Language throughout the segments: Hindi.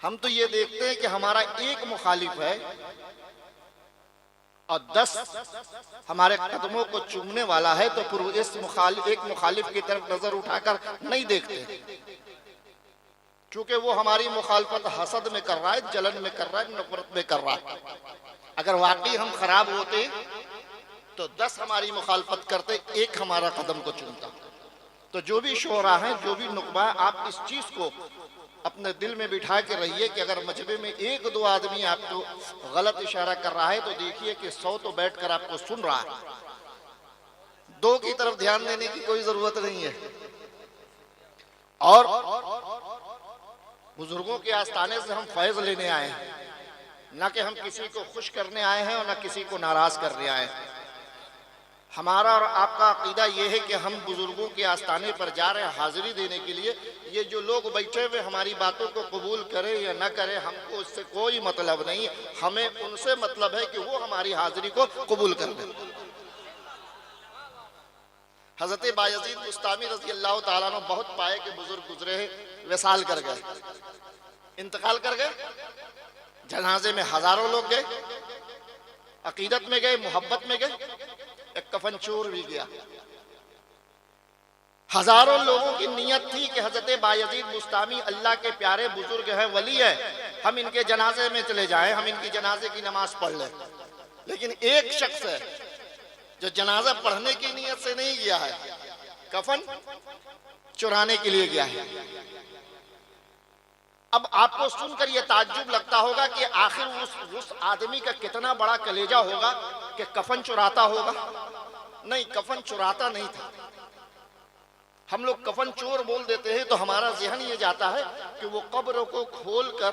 हम तो ये देखते हैं कि हमारा एक मुखालिफ है और 10 हमारे कदमों को चूमने वाला है, तो फिर इस एक मुखालिफ की तरफ नजर उठाकर नहीं देखते, क्योंकि वो हमारी मुखालफत हसद में कर रहा है, जलन में कर रहा है, नफरत में कर रहा है। अगर वाकई हम खराब होते तो 10 हमारी मुखालफत करते, एक हमारा कदम को चूमता। तो जो भी शोरा है, जो भी नुकबा, आप इस चीज को अपने दिल में बिठा के रहिए कि अगर मजबे में 1-2 आदमी आपको गलत इशारा कर रहा है तो देखिए कि 100 तो बैठकर आपको सुन रहा है। 2 की तरफ ध्यान देने की कोई जरूरत नहीं है। और बुजुर्गों के आस्थाने से हम फैज लेने आए हैं, ना कि हम किसी को खुश करने आए हैं और ना किसी को नाराज करने आए हैं। हमारा और आपका अकीदा यह है कि हम बुजुर्गों के आस्थाने पर जा रहे हैं हाजिरी देने के लिए। ये जो लोग बैठे हुए हमारी बातों को कबूल करें या ना करें, हमको इससे कोई मतलब नहीं। हमें उनसे मतलब है कि वो हमारी हाजिरी को कबूल कर लें। हजरत बायजीद बुस्तामी रज़ी अल्लाह ताला अन्हु बहुत पाए के बुजुर्ग गुजरे हैं, विसाल कर गए, इंतकाल कर गए। जनाजे में हजारों लोग गए, अकीदत में गए, मोहब्बत में गए, एक कफन चोर भी गया। हजारों लोगों की नियत थी कि हजरत बायजीद बुस्तामी अल्लाह के प्यारे बुजुर्ग हैं, वली है, हम इनके जनाजे में चले जाएं, हम इनकी जनाजे की नमाज पढ़ लें। लेकिन एक शख्स है जो जनाजा पढ़ने की नियत से नहीं गया है, कफन चुराने के लिए गया है। अब आपको सुनकर यह ताज्जुब लगता होगा कि आखिर उस आदमी का कितना बड़ा कलेजा होगा कि कफन चुराता होगा। नहीं, कफन चुराता नहीं था। हम लोग कफन चोर बोल देते हैं तो हमारा जहन ये जाता है कि वो कब्र को खोलकर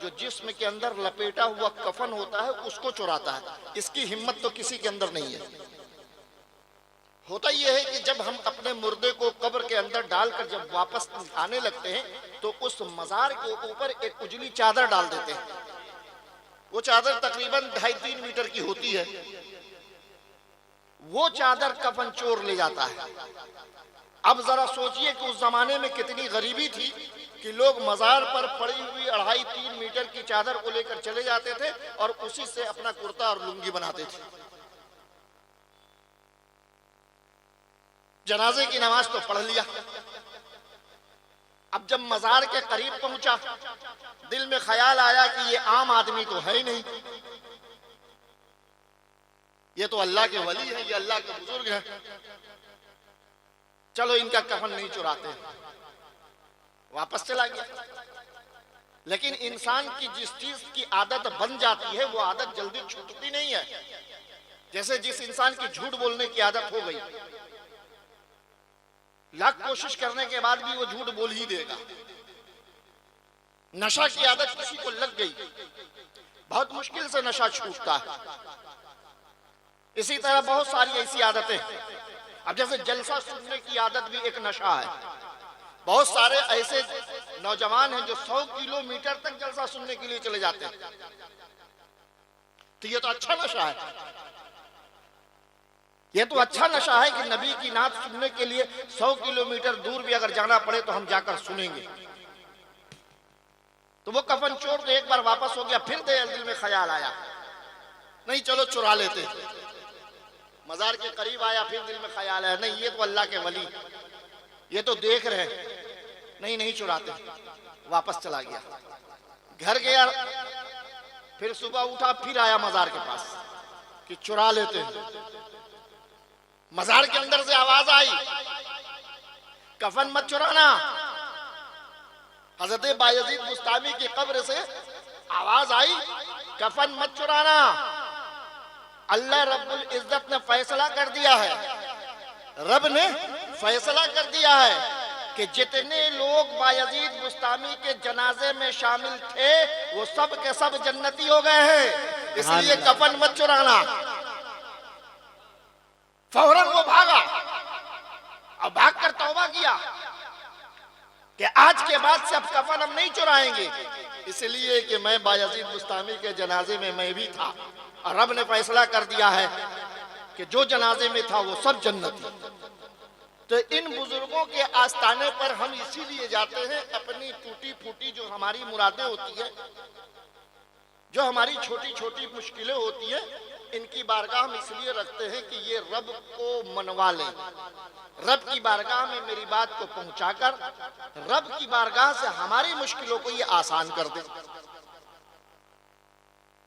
जो जिस्म के अंदर लपेटा हुआ कफन होता है उसको चुराता है। इसकी हिम्मत तो किसी के अंदर नहीं है। होता यह है कि जब हम अपने मुर्दे को कब्र के अंदर डालकर जब वापस आने लगते हैं तो उस मजार के ऊपर एक उजली चादर डाल देते हैं। वो चादर तकरीबन 2.5-3 मीटर की होती है। वो चादर कफन चोर ले जाता है। अब जरा सोचिए कि उस जमाने में कितनी गरीबी थी कि लोग मजार पर पड़ी हुई 2.5-3 मीटर की चादर को लेकर चले जाते थे और उसी से अपना कुर्ता और लुंगी बनाते थे। जनाजे की नमाज तो पढ़ लिया। अब जब मजार के करीब पहुंचा, दिल में ख्याल आया कि ये आम आदमी तो है ही नहीं, ये तो अल्लाह के वली है, ये अल्लाह के बुजुर्ग हैं, चलो इनका कफन नहीं चुराते। वापस चला गया। लेकिन इंसान की जिस चीज की आदत बन जाती है वो आदत जल्दी छूटती नहीं है। जैसे जिस इंसान की झूठ बोलने की आदत हो गई, लाख कोशिश करने के बाद भी वो झूठ बोल ही देगा। नशा की आदत किसी को लग गई, बहुत मुश्किल से नशा छूटता है। इसी तरह बहुत सारी ऐसी आदतें, अब जैसे जलसा सुनने की आदत भी एक नशा है। बहुत सारे ऐसे नौजवान हैं जो 100 किलोमीटर तक जलसा सुनने के लिए चले जाते हैं। तो ये तो अच्छा नशा है। ये तो अच्छा नशा है कि नबी की नात सुनने के लिए 100 किलोमीटर दूर भी अगर जाना पड़े तो हम जाकर सुनेंगे। तो वो कफन चोर तो एक बार वापस हो गया। फिर दिल में ख्याल आया, नहीं चलो चुरा लेते। मजार के करीब आया, फिर दिल में ख्याल आया, नहीं ये तो अल्लाह के वली, ये तो देख रहे, नहीं नहीं चुराते। वापस चला गया, घर गया। फिर सुबह उठा, फिर आया मजार के पास कि चुरा लेते हैं। मजार के अंदर से आवाज आई, कफन मत चुराना। हजरत बायजीद बुस्तामी की कब्र से आवाज आई, कफन मत चुराना। अल्लाह रब्बुल इज्जत ने फैसला कर दिया है, रब ने फैसला कर दिया है कि जितने लोग बायजीद बुस्तामी के जनाजे में शामिल थे वो सब के सब जन्नती हो गए हैं, इसलिए कफन मत चुराना। फौरन वो भागा और भागकर तौबा किया कि आज के बाद से अब कफन हम नहीं चुराएंगे, इसलिए कि मैं बायजीद बुस्तामी के जनाजे में मैं भी था और रब ने फैसला कर दिया है कि जो जनाजे में था वो सब जन्नती। तो तो इन बुजुर्गों के आस्थाने पर हम इसीलिए जाते हैं, अपनी टूटी फूटी जो हमारी मुरादें होती है, जो हमारी छोटी छोटी मुश्किलें होती है, इनकी बारगाह हम इसलिए रखते हैं कि ये रब को मनवा लें, रब की बारगाह में मेरी बात को पहुंचाकर रब की बारगाह से हमारी मुश्किलों को ये आसान कर दें।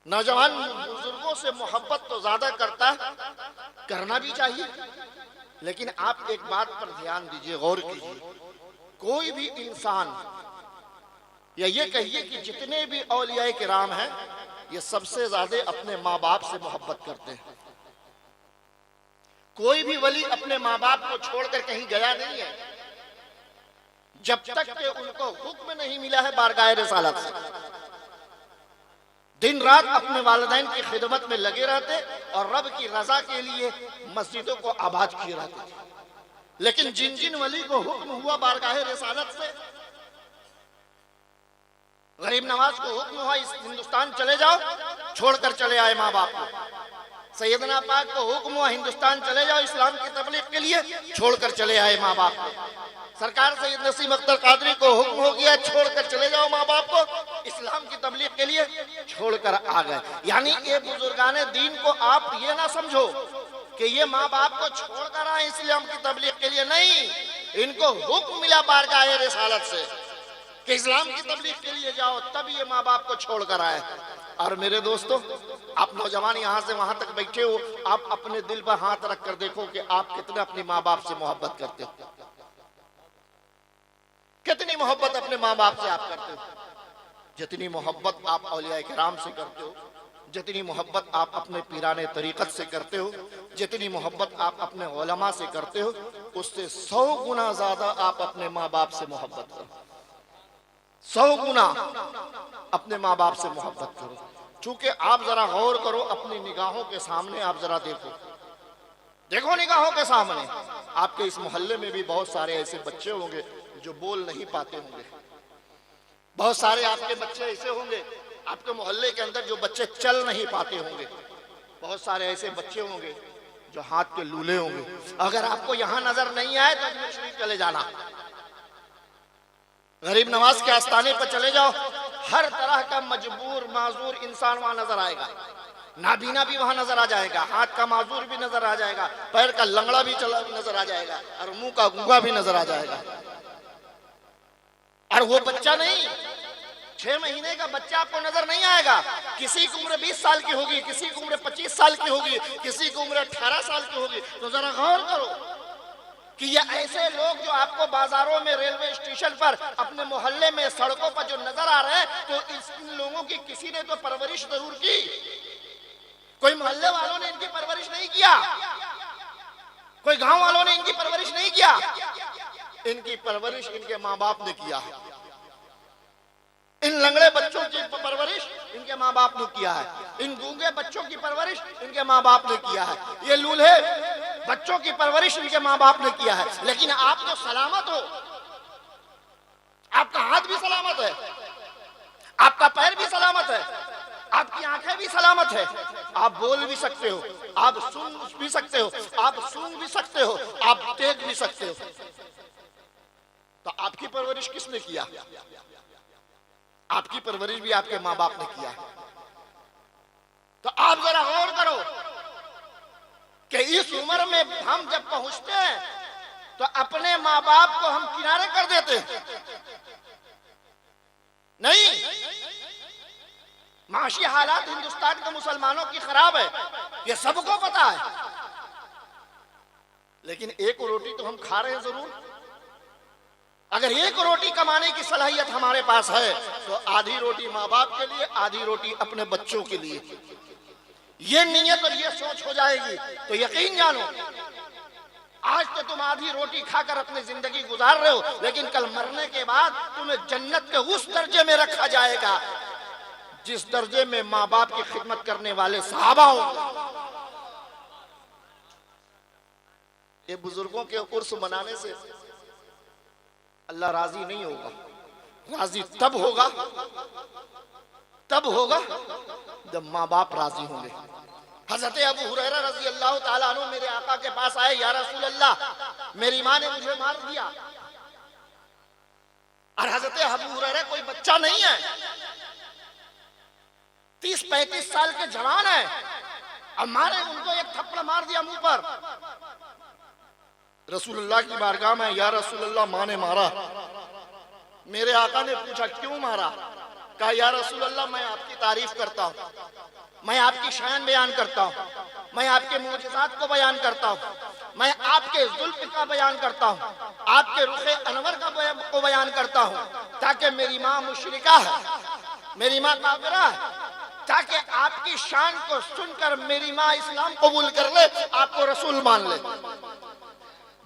नौजवान बुजुर्गों से मोहब्बत तो ज्यादा करता है, करना भी चाहिए, लेकिन आप एक बात पर ध्यान दीजिए, गौर कीजिए। कोई भी इंसान, या ये कहिए कि जितने भी औलिया किराम हैं, ये सबसे ज्यादा अपने माँ बाप से मोहब्बत करते हैं। कोई भी वली अपने माँ बाप को छोड़कर कहीं गया नहीं है, जब तक कि उनको हुक्म नहीं मिला है बारगाह रिसालत से। दिन रात अपने वालिदैन की खिदमत में लगे रहते और रब की रजा के लिए मस्जिदों को आबाद किए रहते थे। लेकिन जिन जिन वली को हुक्म हुआ बारगाह रिसालत से, गरीब नवाज को हुक्म हुआ इस हिंदुस्तान चले जाओ, छोड़कर चले आए माँ बाप को। सैयदना पाक को हुक्म हुआ हिंदुस्तान चले जाओ इस्लाम की तबलीग के लिए, छोड़कर चले आए माँ बाप को। सरकार सैयद नसीम अख्तर कादरी को हुक्म हो गया, छोड़कर चले जाओ माँ बाप को, इस्लाम की तबलीग के लिए छोड़कर आ गए। यानी ये बुजुर्गाने दीन को आप ये ना समझो कि ये माँ बाप को छोड़कर आए इस्लाम की तबलीग के लिए, नहीं, इनको हुक्म मिला बारगाह रिसालत से कि इस्लाम की तबलीग के लिए जाओ, तब ये माँ बाप को छोड़कर आए। और मेरे दोस्तों, आप नौजवान यहाँ से वहां तक बैठे हो, आप अपने दिल पर हाथ रख कर देखो कि आप कितना अपनी माँ बाप से मोहब्बत करते हो, कितनी मोहब्बत अपने माँ बाप से आप करते हो। जितनी मोहब्बत आप औलिया किराम से करते हो, जितनी मोहब्बत आप अपने पीराने तरीकत से करते हो, जितनी मोहब्बत आप अपने उलमा से करते हो, उससे 100 गुना ज्यादा आप अपने माँ बाप से मोहब्बत करो, 100 गुना अपने माँ बाप से मोहब्बत करो। चूंकि आप जरा गौर करो, अपनी निगाहों के सामने आप जरा देखो, देखो निगाहों के सामने। आपके इस मोहल्ले में भी बहुत सारे ऐसे बच्चे होंगे जो बोल नहीं पाते होंगे, बहुत सारे आपके बच्चे ऐसे होंगे, आपके मोहल्ले के अंदर जो बच्चे चल नहीं पाते होंगे, बहुत सारे ऐसे बच्चे होंगे जो हाथ के लूले होंगे। अगर आपको यहां नजर नहीं आए तो अजमेर शरीफ चले जाना, गरीब नवाज के आस्थाने पर चले जाओ, हर तरह का मजबूर माजूर इंसान वहां नजर आएगा। नाबीना भी वहां नजर आ जाएगा, हाथ का माजूर भी नजर आ जाएगा, पैर का लंगड़ा भी चला नजर आ जाएगा, और मुंह का गूंगा भी नजर आ जाएगा। और वो बच्चा नहीं, 6 महीने का बच्चा आपको नजर नहीं आएगा। किसी की उम्र 20 साल की होगी, किसी की उम्र 25 साल की होगी, किसी की उम्र 18 साल की होगी। तो जरा गौर करो कि ये ऐसे लोग जो आपको बाजारों में, रेलवे स्टेशन पर, अपने मोहल्ले में, सड़कों पर जो नजर आ रहे हैं, तो इन लोगों की किसी ने तो परवरिश जरूर की। कोई मोहल्ले वालों ने इनकी परवरिश नहीं किया, कोई गांव वालों ने इनकी परवरिश नहीं किया, इनकी परवरिश इनके माँ बाप ने किया है। इन लंगड़े बच्चों की परवरिश इनके माँ बाप ने किया है, इन गूंगे बच्चों की परवरिश इनके माँ बाप ने किया है, ये लूल्हे बच्चों की परवरिश इनके माँ बाप ने किया है। लेकिन आप तो सलामत हो, आपका हाथ भी सलामत है, आपका पैर भी सलामत है, आपकी आंखें भी सलामत है, आप बोल भी सकते हो, आप सुन भी सकते हो, आप सूंघ भी सकते हो, आप देख भी सकते हो। तो आपकी परवरिश किसने किया? आपकी परवरिश भी आपके माँ बाप ने किया है। तो आप जरा गौर करो कि इस उम्र में हम जब पहुंचते हैं तो अपने माँ बाप को हम किनारे कर देते हैं। नहीं, माशी हालात हिंदुस्तान के मुसलमानों की खराब है, ये सबको पता है, लेकिन एक रोटी तो हम खा रहे हैं जरूर। अगर एक रोटी कमाने की सलाहियत हमारे पास है तो आधी रोटी माँ बाप के लिए, आधी रोटी अपने बच्चों के लिए। ये नियत और ये सोच हो जाएगी तो यकीन जानो, आज तो तुम आधी रोटी खाकर अपनी जिंदगी गुजार रहे हो, लेकिन कल मरने के बाद तुम्हें जन्नत के उस दर्जे में रखा जाएगा जिस दर्जे में माँ बाप की खिदमत करने वाले सहाबा होंगे। ये बुजुर्गों के उर्स मनाने से अल्लाह राजी नहीं होगा। राजी तब होगा जब माँ बाप राजी होंगे। हजरत अबू हुरैरा रजी अल्लाह ताला अन्हु मेरे आका के पास आए, या रसूल अल्लाह मेरी माँ ने मुझे मार दिया। और हजरत अबू हुरैरा कोई बच्चा नहीं है, 30-35 साल के जवान है। अब मारे, उनको एक थप्पड़ मार दिया मुंह पर। रसूलुल्लाह की बारगाह में, या रसूलुल्लाह माँ ने मारा। मेरे आका ने पूछा क्यों मारा? कहा या रसूलुल्लाह मैं आपकी तारीफ करता हूँ, मैं आपकी शान बयान करता हूँ, मैं आपके मुअजिज़ात को बयान करता हूँ, मैं आपके जुल्फ़ का बयान करता हूँ, आपके रुखे अनवर को बयान करता हूँ, ताकि मेरी माँ मुशरिका है, मेरी माँ काफिरा है, ताकि आपकी शान को सुनकर मेरी माँ इस्लाम कबूल कर ले, आपको रसूल मान ले।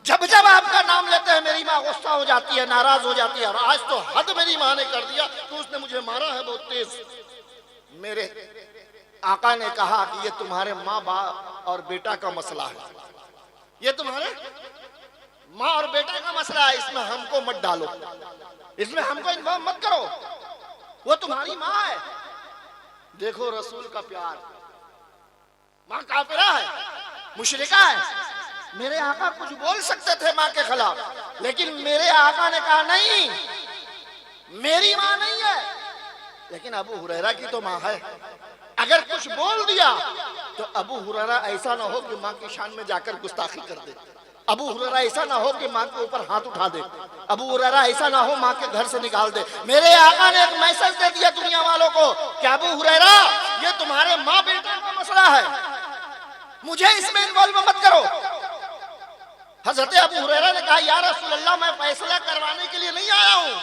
जब जब आपका नाम लेते हैं मेरी माँ गुस्सा हो जाती है, नाराज हो जाती है। और आज तो हद मेरी माँ ने कर दिया, तो उसने मुझे मारा है बहुत तेज। मेरे आका ने कहा कि ये तुम्हारे माँ बाप और बेटा का मसला है, ये तुम्हारे माँ और बेटा का मसला है, इसमें हमको मत डालो, इसमें हमको इन्वॉल्व मत करो, वो तुम्हारी माँ है। देखो रसूल का प्यार। माँ काफिरा है, मुशरिका है। मेरे आका कुछ बोल सकते थे माँ के खिलाफ, लेकिन मेरे आका ने कहा नहीं, मेरी माँ नहीं है, लेकिन अबू हुरैरा की तो माँ है। अगर कुछ बोल दिया तो अबू हुरैरा ऐसा ना हो कि माँ की शान में जाकर गुस्ताखी कर दे, अबू हुरैरा ऐसा ना हो कि माँ के ऊपर हाथ उठा दे, अबू हुरैरा ऐसा ना हो माँ के घर से निकाल दे। मेरे आका ने एक मैसेज दे दिया दुनिया वालों को कि अबू हुरैरा ये तुम्हारे माँ बेटे का मसला है, मुझे इसमें इन्वॉल्व मत करो। हजरत अबू हुरैरा ने कहा या रसूल अल्लाह मैं फैसला करवाने के लिए नहीं आया हूं,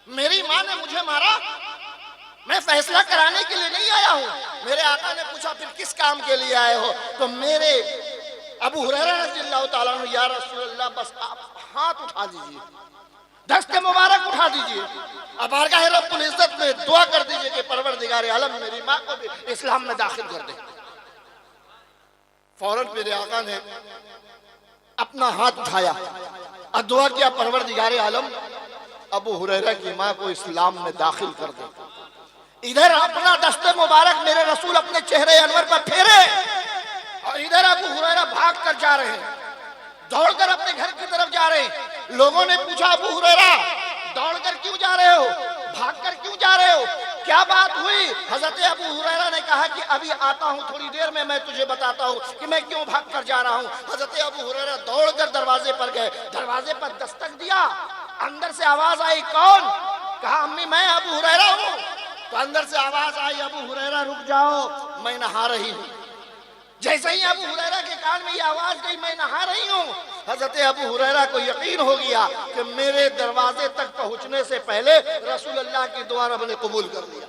मेरी माँ ने मुझे मारा, मैं फैसला कराने के लिए नहीं आया हूं। मेरे आका ने पूछा फिर किस काम के लिए आए हो? तो मेरे अबू हुरैरा रज़ियल्लाहु ताला अन्हु या रसूल अल्लाह बस आप हाथ उठा दीजिए, दस्ते मुबारक उठा दीजिए, अब बारगाह रब्बुल इज्जत में दुआ कर दीजिए कि परवरदिगार आलम मेरी माँ को भी इस्लाम में दाखिल कर दे। फौरन मेरे आका ने अपना हाथ उठाया और दुआ किया परवरदिगार आलम अबू हुरैरा की माँ को इस्लाम में दाखिल कर दे। इधर अपना दस्ते मुबारक मेरे रसूल अपने चेहरे अनवर पर फेरे और इधर अबू हुरैरा भाग कर जा रहे हैं, दौड़कर अपने घर की तरफ जा रहे हैं। लोगों ने पूछा अबू हुरैरा दौड़कर क्यों जा रहे हो, भागकर क्यों जा रहे हो, क्या बात हुई? हजरत अबू हुरैरा ने कहा कि अभी आता हूँ, थोड़ी देर में मैं तुझे बताता हूँ कि मैं क्यों भाग कर जा रहा हूँ। हजरत अबू हुरैरा दौड़कर दरवाजे पर गए, दरवाजे पर दस्तक दिया, अंदर से आवाज आई कौन? कहा अम्मी मैं अबू हुरैरा हूँ। तो अंदर से आवाज आई अबू हुरैरा रुक जाओ मैं नहा रही हूँ। जैसे ही अबू हुरैरा के कान में ये आवाज गई मैं नहा रही हूँ, हजरत अबू हुरैरा को यकीन हो गया कि मेरे दरवाजे तक पहुंचने से पहले रसूल अल्लाह की दुआ रब ने कबूल कर लिया।